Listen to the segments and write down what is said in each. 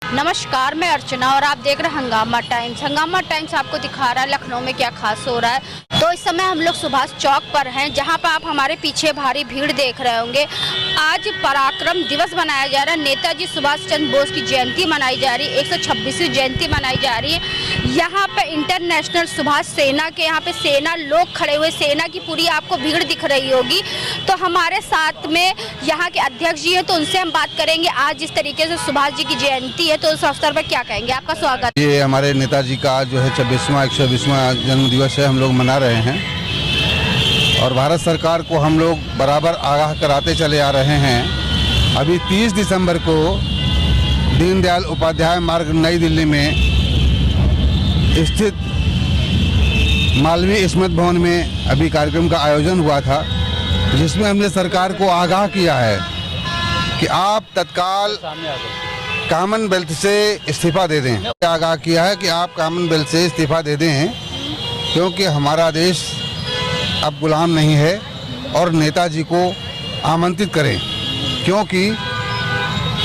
नमस्कार, मैं अर्चना और आप देख रहे हैं हंगामा टाइम्स। हंगामा टाइम्स आपको दिखा रहा है लखनऊ में क्या खास हो रहा है। तो इस समय हम लोग सुभाष चौक पर हैं, जहां पर आप हमारे पीछे भारी भीड़ देख रहे होंगे। आज पराक्रम दिवस मनाया जा रहा है। नेताजी सुभाष चंद्र बोस की जयंती मनाई जा रही है, 126वीं जयंती मनाई जा रही है। यहाँ पे इंटरनेशनल सुभाष सेना के यहाँ पे सेना लोग खड़े हुए, सेना की पूरी आपको भीड़ दिख रही होगी। तो हमारे साथ में यहाँ के अध्यक्ष जी हैं, तो उनसे हम बात करेंगे। आज जिस तरीके से सुभाष जी की जयंती है, तो उस अवसर पर क्या कहेंगे? आपका स्वागत। ये हमारे नेताजी का जो है 126वां जन्म दिवस है, हम लोग मना रहे हैं और भारत सरकार को हम लोग बराबर आगाह कराते चले आ रहे हैं। अभी 30 दिसंबर को दीनदयाल उपाध्याय मार्ग नई दिल्ली में स्थित मालवीय स्मृति भवन में अभी कार्यक्रम का आयोजन हुआ था, जिसमें हमने सरकार को आगाह किया है कि आप तत्काल कॉमनवेल्थ से इस्तीफा दे दें। आगाह किया है कि आप कॉमनवेल्थ से इस्तीफा दे दें, क्योंकि हमारा देश अब गुलाम नहीं है। और नेताजी को आमंत्रित करें, क्योंकि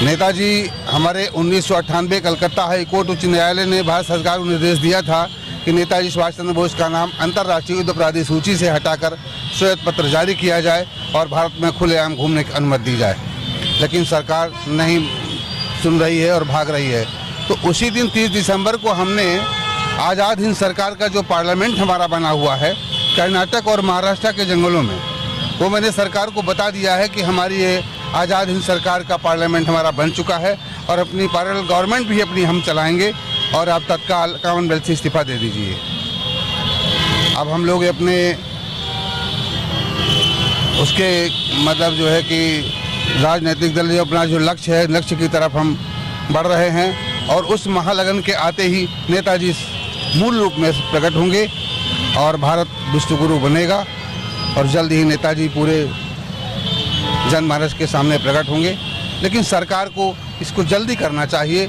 नेताजी हमारे 1998 कलकत्ता हाई कोर्ट उच्च न्यायालय ने भारत सरकार को निर्देश दिया था कि नेताजी सुभाष चंद्र बोस का नाम अंतर्राष्ट्रीय युद्ध अपराधी सूची से हटाकर श्वेत पत्र जारी किया जाए और भारत में खुलेआम घूमने की अनुमति दी जाए। लेकिन सरकार नहीं सुन रही है और भाग रही है। तो उसी दिन 30 दिसंबर को हमने आज़ाद हिंद सरकार का जो पार्लियामेंट हमारा बना हुआ है कर्नाटक और महाराष्ट्र के जंगलों में, वो मैंने सरकार को बता दिया है कि हमारी ये आज़ाद हिंद सरकार का पार्लियामेंट हमारा बन चुका है और अपनी पैरेलल गवर्नमेंट भी अपनी हम चलाएंगे और आप तत्काल कॉमनवेल्थ से इस्तीफा दे दीजिए। अब हम लोग अपने उसके मतलब जो है कि राजनीतिक दल जो अपना जो लक्ष्य है, लक्ष्य की तरफ हम बढ़ रहे हैं और उस महालगन के आते ही नेताजी मूल रूप में प्रकट होंगे और भारत विश्वगुरु बनेगा और जल्द ही नेताजी पूरे जनमानस के सामने प्रकट होंगे। लेकिन सरकार को इसको जल्दी करना चाहिए।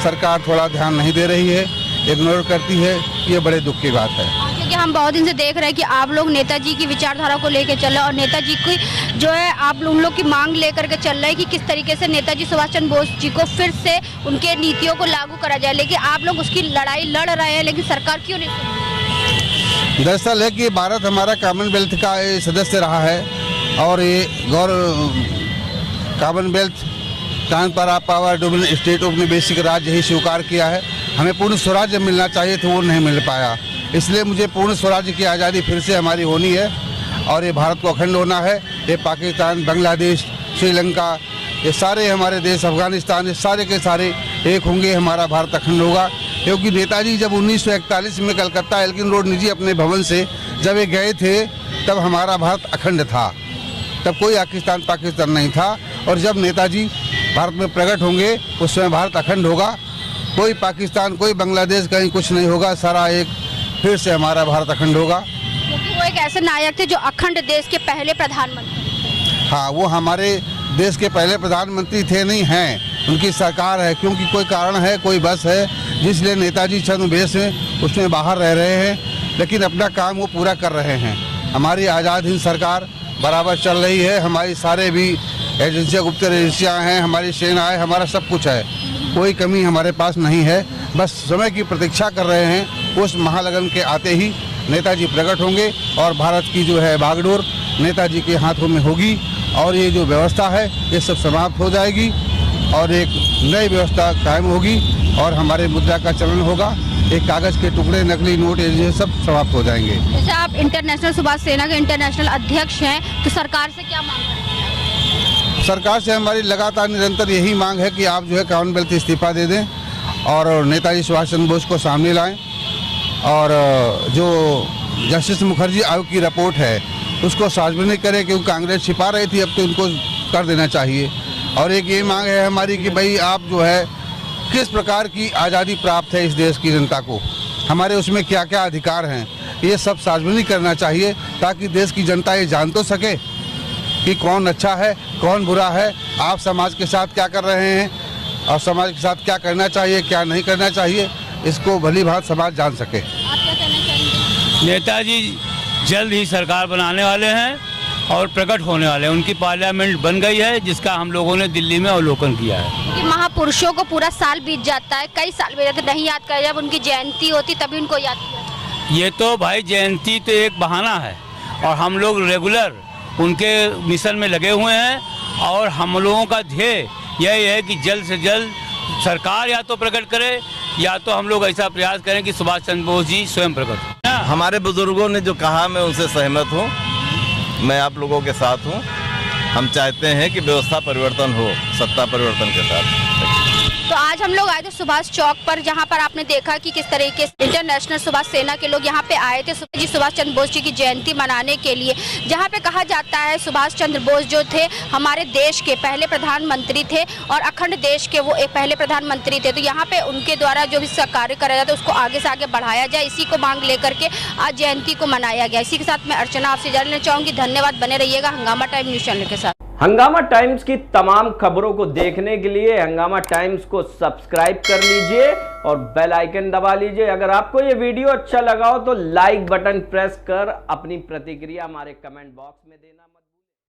सरकार थोड़ा ध्यान नहीं दे रही है, इग्नोर करती है। ये बड़े दुख की बात है, क्योंकि हम बहुत दिन से देख रहे हैं कि आप लोग नेताजी की विचारधारा को लेकर चल रहे हैं और नेताजी की जो है आप उन लोग की मांग लेकर के चल रहे हैं कि किस तरीके से नेताजी सुभाष चंद्र बोस जी को फिर से उनके नीतियों को लागू करा जाए। लेकिन आप लोग उसकी लड़ाई लड़ रहे हैं, लेकिन सरकार क्यों नहीं सुन रही? दरअसल है कि भारत हमारा कॉमनवेल्थ का सदस्य रहा है और ये Commonwealth transfer of power dominion state अपने बेसिक राज्य ही स्वीकार किया है। हमें पूर्ण स्वराज्य मिलना चाहिए था, वो नहीं मिल पाया। इसलिए मुझे पूर्ण स्वराज्य की आज़ादी फिर से हमारी होनी है और ये भारत को अखंड होना है। ये पाकिस्तान, बांग्लादेश, श्रीलंका, ये सारे हमारे देश, अफगानिस्तान, ये सारे के सारे एक होंगे, हमारा भारत अखंड होगा। क्योंकि नेताजी जब 1941 में कलकत्ता एल्किन रोड निजी अपने भवन से जब ये गए थे, तब हमारा भारत अखंड था, तब कोई पाकिस्तान नहीं था। और जब नेताजी भारत में प्रकट होंगे उस समय भारत अखंड होगा। कोई पाकिस्तान, कोई बांग्लादेश, कहीं कुछ नहीं होगा, सारा एक फिर से हमारा भारत अखंड होगा। क्योंकि वो एक ऐसे नायक थे जो अखंड देश के पहले प्रधानमंत्री। हाँ, वो हमारे देश के पहले प्रधानमंत्री थे, नहीं हैं, उनकी सरकार है। क्योंकि कोई कारण है, कोई बस है, जिसलिए नेताजी छद्मवेश में उसमें बाहर रह रहे हैं, लेकिन अपना काम वो पूरा कर रहे हैं। हमारी आज़ाद हिंद सरकार बराबर चल रही है। हमारी सारे भी एजेंसियाँ, गुप्त एजेंसियाँ हैं, हमारी सेना है, हमारा सब कुछ है, कोई कमी हमारे पास नहीं है। बस समय की प्रतीक्षा कर रहे हैं। उस महालगन के आते ही नेताजी प्रकट होंगे और भारत की जो है बागडोर नेताजी के हाथों में होगी और ये जो व्यवस्था है ये सब समाप्त हो जाएगी और एक नई व्यवस्था कायम होगी और हमारे मुद्रा का चलन होगा। एक कागज़ के टुकड़े, नकली नोट, ये सब समाप्त हो जाएंगे। जैसे आप इंटरनेशनल सुभाष सेना के इंटरनेशनल अध्यक्ष हैं, तो सरकार से क्या मांग करते हैं? सरकार से हमारी लगातार निरंतर यही मांग है कि आप जो है कॉमनवेल्थ इस्तीफा दे दें और नेताजी सुभाष चंद्र बोस को सामने लाएं और जो जस्टिस मुखर्जी आयोग की रिपोर्ट है उसको सार्वजनिक करें, क्योंकि कांग्रेस छिपा रही थी, अब तो उनको कर देना चाहिए। और एक ये मांग है हमारी कि भाई आप जो है किस प्रकार की आज़ादी प्राप्त है इस देश की जनता को, हमारे उसमें क्या क्या अधिकार हैं, ये सब सार्वजनिक करना चाहिए, ताकि देश की जनता ये जान तो सके कि कौन अच्छा है, कौन बुरा है, आप समाज के साथ क्या कर रहे हैं और समाज के साथ क्या करना चाहिए, क्या नहीं करना चाहिए, इसको भली भांति समाज जान सके। आप क्या कहना चाहेंगे? नेताजी जल्द ही सरकार बनाने वाले हैं और प्रकट होने वाले हैं। उनकी पार्लियामेंट बन गई है, जिसका हम लोगों ने दिल्ली में अवलोकन किया है। क्योंकि महापुरुषों को पूरा साल बीत जाता है, कई साल बीत जाते, नहीं याद कर, जब उनकी जयंती होती तभी उनको याद किया जाता है। ये तो भाई जयंती तो एक बहाना है, और हम लोग रेगुलर उनके मिशन में लगे हुए हैं, और हम लोगों का ध्येय यही है कि जल्द से जल्द सरकार या तो प्रकट करे, या तो हम लोग ऐसा प्रयास करें कि सुभाष चंद्र बोस जी स्वयं प्रकट हो। हमारे बुजुर्गों ने जो कहा मैं उनसे सहमत हूँ, मैं आप लोगों के साथ हूँ। हम चाहते हैं कि व्यवस्था परिवर्तन हो, सत्ता परिवर्तन के साथ। तो आज हम लोग आए थे सुभाष चौक पर, जहां पर आपने देखा कि किस तरीके से इंटरनेशनल सुभाष सेना के लोग यहां पे आए थे सुभाष चंद्र बोस जी की जयंती मनाने के लिए, जहां पे कहा जाता है सुभाष चंद्र बोस जो थे हमारे देश के पहले प्रधानमंत्री थे, और अखंड देश के वो एक पहले प्रधानमंत्री थे। तो यहाँ पे उनके द्वारा जो भी कार्य करा जाता है उसको आगे से आगे बढ़ाया जाए, इसी को मांग लेकर के आज जयंती को मनाया गया। इसी के साथ मैं अर्चना आपसे जानना चाहूँगी। धन्यवाद, बने रहिएगा हंगामा टाइम न्यूज चैनल के साथ। हंगामा टाइम्स की तमाम खबरों को देखने के लिए हंगामा टाइम्स को सब्सक्राइब कर लीजिए और बेल आइकन दबा लीजिए। अगर आपको ये वीडियो अच्छा लगा हो तो लाइक बटन प्रेस कर अपनी प्रतिक्रिया हमारे कमेंट बॉक्स में देना मत